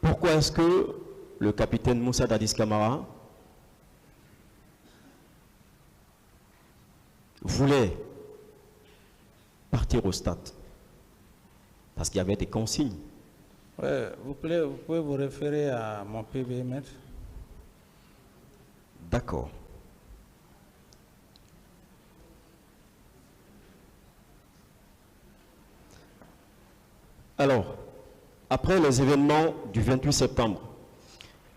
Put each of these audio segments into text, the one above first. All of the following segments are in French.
Pourquoi est-ce que le capitaine Moussa Dadis Camara voulait partir au stade? Parce qu'il y avait des consignes. Ouais, vous pouvez vous référer à mon PV, maître. D'accord. Alors, après les événements du 28 septembre,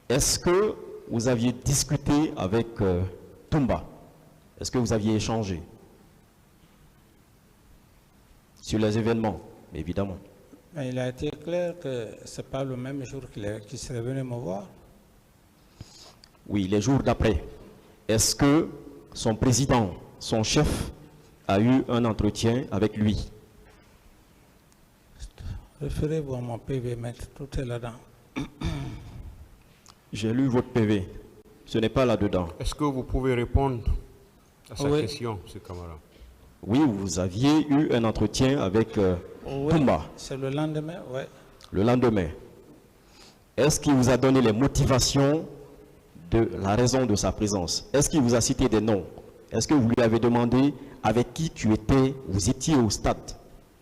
est-ce que vous aviez discuté avec Toumba? Est-ce que vous aviez échangé sur les événements, évidemment? Mais il a été clair que ce n'est pas le même jour qu'il serait venu me voir. Oui, les jours d'après. Est-ce que son président, son chef, a eu un entretien avec lui? Référez-vous à mon PV, maître, tout est là-dedans. J'ai lu votre PV. Ce n'est pas là-dedans. Est-ce que vous pouvez répondre à sa Oui. question, M. Camara? Oui, vous aviez eu un entretien avec Oui, Toumba c'est le lendemain, oui. le lendemain. Est-ce qu'il vous a donné les motivations de la raison de sa présence? Est-ce qu'il vous a cité des noms? Est-ce que vous lui avez demandé avec qui vous étiez au stade?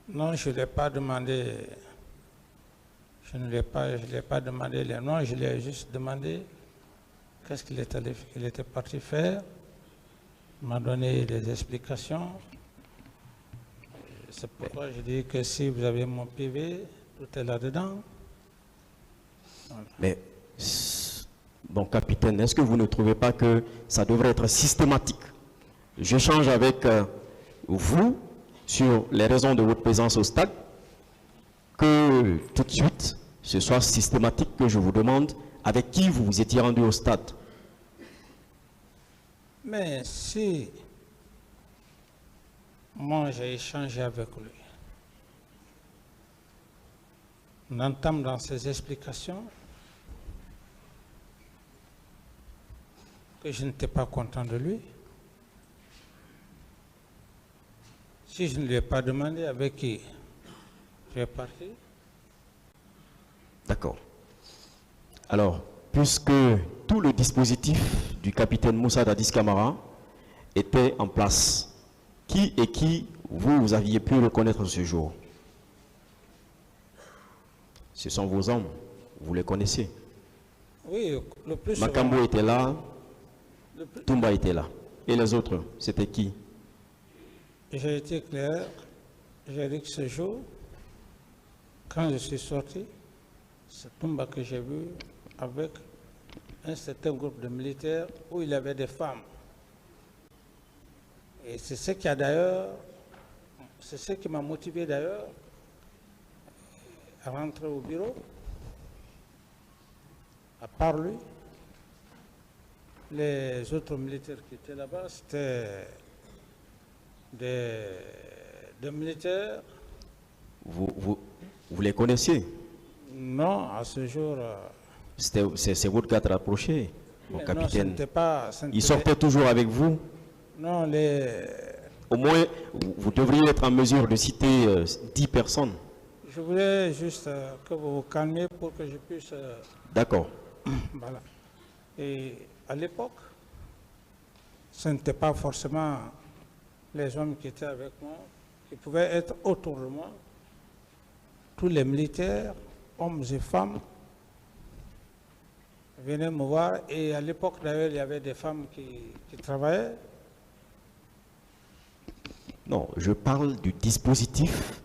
Non, je ne l'ai pas demandé. Je ne l'ai pas demandé les noms, je lui ai juste demandé qu'est-ce qu'il était parti faire. Il m'a donné des explications. C'est pourquoi je dis que si vous avez mon PV, tout est là-dedans. Voilà. Mais, bon, capitaine, est-ce que vous ne trouvez pas que ça devrait être systématique? J'échange avec vous sur les raisons de votre présence au stade, que tout de suite, ce soit systématique que je vous demande avec qui vous vous étiez rendu au stade. Mais si moi j'ai échangé avec lui, on entend dans ses explications que je n'étais pas content de lui. Si je ne lui ai pas demandé avec qui je vais partir. D'accord. Alors, puisque tout le dispositif du capitaine Moussa Dadis Camara était en place, qui et qui vous aviez pu reconnaître ce jour? Ce sont vos hommes, vous les connaissez. Oui, le plus souvent. Makambo était là, le plus- Toumba était là. Et les autres, c'était qui? J'ai été clair, j'ai dit que ce jour, quand je suis sorti, c'est Toumba que j'ai vu avec un certain groupe de militaires où il y avait des femmes. Et c'est ce qui a d'ailleurs, c'est ce qui m'a motivé d'ailleurs à rentrer au bureau. À part lui, les autres militaires qui étaient là-bas, c'était des militaires. Vous les connaissiez? Non, à ce jour. C'est votre garde rapproché, mon Non, capitaine. ce n'était pas. ce Il n'était- sortait toujours avec vous? Non, Au moins, vous devriez être en mesure de citer 10 personnes. je voulais juste que vous vous calmiez pour que je puisse. D'accord. Voilà. Et à l'époque, ce n'était pas forcément les hommes qui étaient avec moi, qui pouvaient être autour de moi. Tous les militaires, hommes et femmes, venaient me voir. Et à l'époque, d'ailleurs, il y avait des femmes qui travaillaient. Non, je parle du dispositif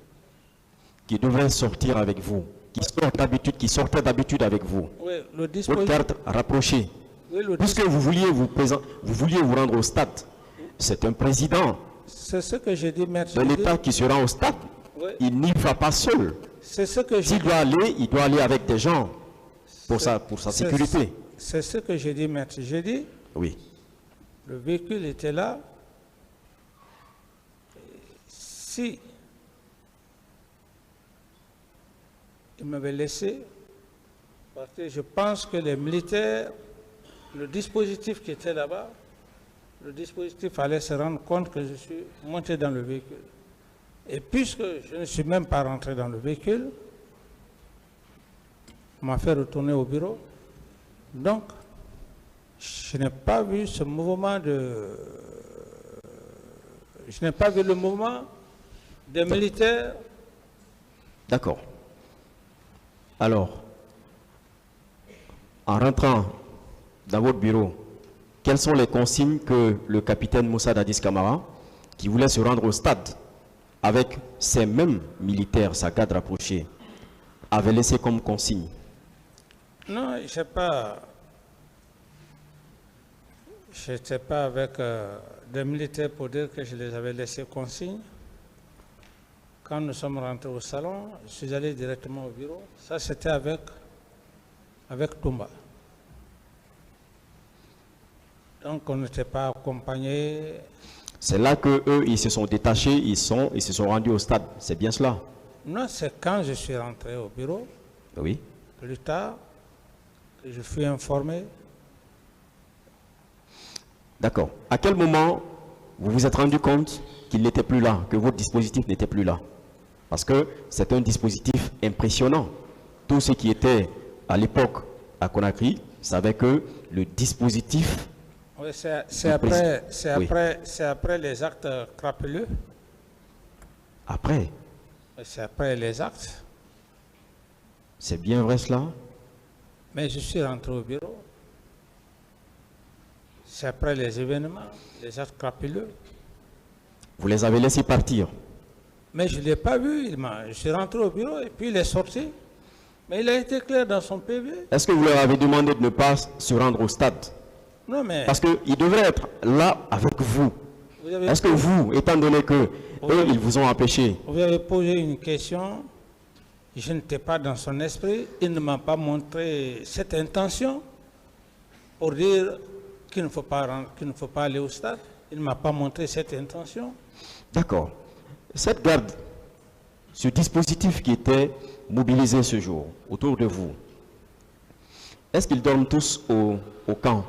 qui devrait sortir avec vous, qui sortait d'habitude avec vous. Oui, le Votre dispositif. garde rapprochée. Oui, le Puisque vous vouliez vous rendre au stade, c'est un président C'est ce que j'ai dit, maître. de J'ai dit- l'État qui sera au stade. Oui. Il n'y va pas seul. C'est ce que j'ai S'il dit. doit aller, il doit aller avec des gens pour sa C'est- sécurité. C'est ce que j'ai dit, maître. J'ai dit, Oui. le véhicule était là. Si il m'avait laissé partir, je pense que les militaires, le dispositif qui était là-bas, le dispositif allait se rendre compte que je suis monté dans le véhicule. Et puisque je ne suis même pas rentré dans le véhicule, m'a fait retourner au bureau. Donc, je n'ai pas vu ce mouvement de... Je n'ai pas vu le mouvement des militaires. D'accord. Alors, en rentrant dans votre bureau, quelles sont les consignes que le capitaine Moussa Dadis Camara, qui voulait se rendre au stade avec ces mêmes militaires, sa garde rapprochée, avait laissé comme consigne? Non, je n'étais pas avec des militaires pour dire que je les avais laissés consigne. Quand nous sommes rentrés au salon, je suis allé directement au bureau. Ça, c'était avec Toumba. Donc, on n'était pas accompagnés. C'est là que eux, ils se sont détachés, ils se sont rendus au stade. C'est bien cela? Non, c'est quand je suis rentré au bureau, Oui. plus tard, que je fus informé. D'accord. À quel moment vous vous êtes rendu compte qu'il n'était plus là, que votre dispositif n'était plus là? Parce que c'est un dispositif impressionnant. Tous ceux qui étaient à l'époque à Conakry savaient que le dispositif... Oui, c'est après les actes crapuleux. Après? C'est après les actes. C'est bien vrai cela? Mais je suis rentré au bureau. C'est après les événements, les actes crapuleux. Vous les avez laissés partir? Mais je ne l'ai pas vu. Je suis rentré au bureau et puis il est sorti. Mais il a été clair dans son PV. Est-ce que vous leur avez demandé de ne pas se rendre au stade? Non, mais... Parce qu'ils devraient être là avec vous. Est-ce que vous, étant donné que eux, ils vous ont empêché? Vous avez posé une question. Je n'étais pas dans son esprit. Il ne m'a pas montré cette intention pour dire qu'il ne faut pas aller au stade. Il ne m'a pas montré cette intention. D'accord. Cette garde, ce dispositif qui était mobilisé ce jour autour de vous, est-ce qu'ils dorment tous au camp?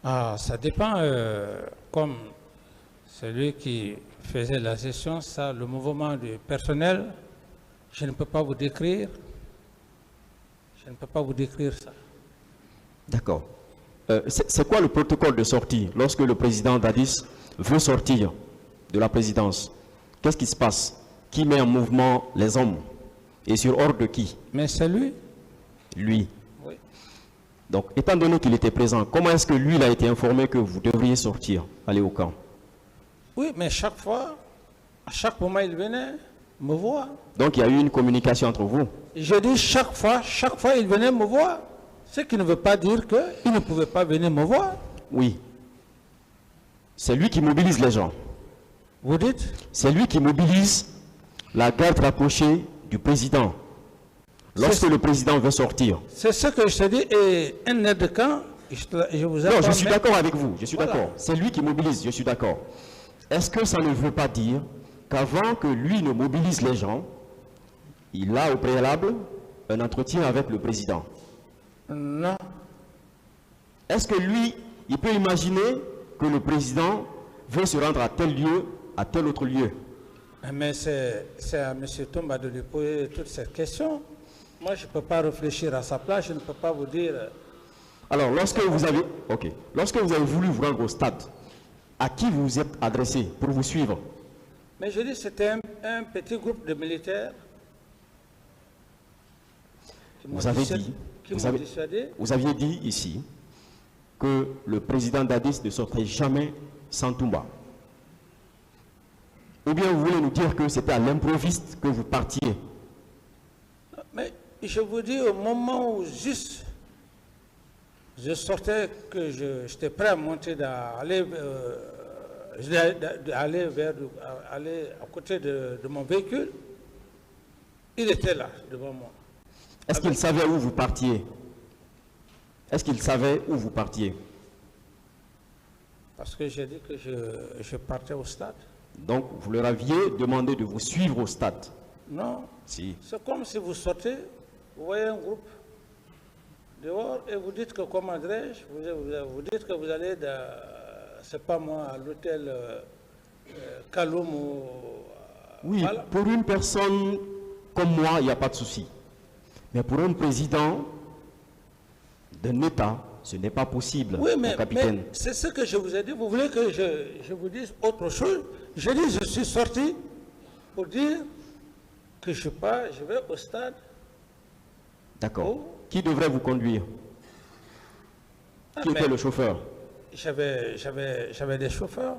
Ah, ça dépend. Comme celui qui faisait la gestion, ça, le mouvement du personnel, je ne peux pas vous décrire. Je ne peux pas vous décrire ça. D'accord. C'est quoi le protocole de sortie lorsque le président Dadis veut sortir de la présidence? Qu'est-ce qui se passe? Qui met en mouvement les hommes? Et sur ordre de qui? Mais c'est lui. Lui. Oui. Donc, étant donné qu'il était présent, comment est-ce que lui il a été informé que vous devriez sortir, aller au camp? Oui, mais chaque fois, à chaque moment, il venait me voir. Donc, il y a eu une communication entre vous? Je dis chaque fois, il venait me voir. Ce qui ne veut pas dire qu'il ne pouvait pas venir me voir. Oui. C'est lui qui mobilise les gens. Vous dites? C'est lui qui mobilise la garde rapprochée du président. Lorsque le président veut sortir. C'est ce que je te dis. Et un aide de camp, je vous Non, je suis d'accord avec vous. Je suis Voilà. d'accord. C'est lui qui mobilise, je suis d'accord. Est-ce que ça ne veut pas dire qu'avant que lui ne mobilise les gens, il a au préalable un entretien avec le président? Non. Est-ce que lui, il peut imaginer que le président veut se rendre à tel lieu, à tel autre lieu? Mais c'est à M. Toumba de lui poser toutes ces questions. Moi, je ne peux pas réfléchir à sa place, je ne peux pas vous dire... Alors, lorsque vous avez voulu vous rendre au stade, à qui vous vous êtes adressé pour vous suivre? Mais je dis c'était un petit groupe de militaires qui m'ont dissuadé. Vous aviez dit ici que le président Dadis ne sortait jamais sans Toumba. Ou bien vous voulez nous dire que c'était à l'improviste que vous partiez? Mais je vous dis, au moment où juste je sortais, que j'étais prêt à monter, aller à côté de mon véhicule, il était là, devant moi. Est-ce qu'il savait où vous partiez? Est-ce qu'il savait où vous partiez? Parce que j'ai dit que je partais au stade. Donc, vous leur aviez demandé de vous suivre au stade? Non. Si. C'est comme si vous sortez, vous voyez un groupe dehors et vous dites que, comment dirais-je, vous dites que vous allez, c'est pas moi, à l'hôtel Kaloum ou... Oui, voilà. pour une personne comme moi, il n'y a pas de souci. Mais pour un président d'un État, ce n'est pas possible, Oui, mon capitaine. mais c'est ce que je vous ai dit. Vous voulez que je vous dise autre chose? Je dis, je suis sorti pour dire que je vais au stade. D'accord. Oh. Qui devrait vous conduire? Qui mais était le chauffeur? J'avais des chauffeurs.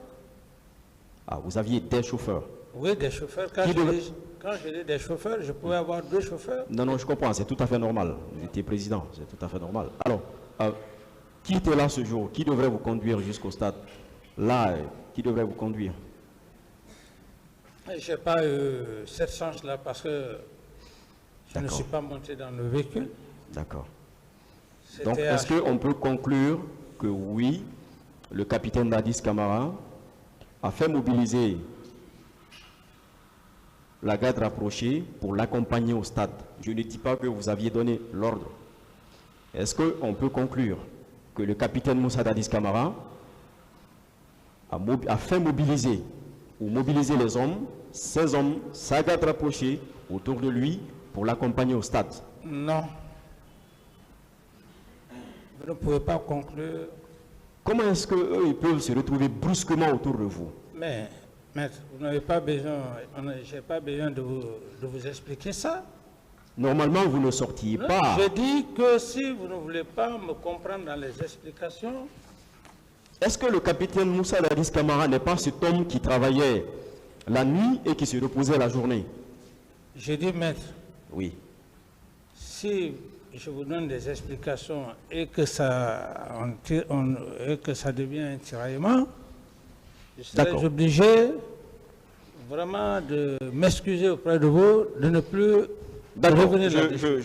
Ah, vous aviez des chauffeurs. Oui, des chauffeurs. Quand je dis des chauffeurs, je pouvais avoir 2 chauffeurs. Non, je comprends, c'est tout à fait normal. Vous étiez président, c'est tout à fait normal. Alors, qui était là ce jour? Qui devrait vous conduire jusqu'au stade? Là, qui devrait vous conduire? Je n'ai pas eu cette chance-là parce que je ne suis pas monté dans le véhicule. D'accord. C'était Donc, est-ce qu'on peut conclure que oui, le capitaine Dadis Camara a fait mobiliser la garde rapprochée pour l'accompagner au stade? Je ne dis pas que vous aviez donné l'ordre. Est-ce qu'on peut conclure que le capitaine Moussa Dadis Camara a fait mobiliser les hommes, ses hommes, sa garde rapprochée autour de lui pour l'accompagner au stade? Non. Vous ne pouvez pas conclure. Comment est-ce qu'eux, ils peuvent se retrouver brusquement autour de vous? Mais, maître, vous n'avez pas besoin, je n'ai pas besoin de vous expliquer ça. Normalement, vous ne sortiez Non, pas. je dis que si vous ne voulez pas me comprendre dans les explications. Est-ce que le capitaine Moussa Dadis Camara n'est pas cet homme qui travaillait la nuit et qui se reposait la journée? Je dis, maître, Oui. si je vous donne des explications et que ça devient un tiraillement, je serai obligé vraiment de m'excuser auprès de vous, de ne plus revenir là-dessus.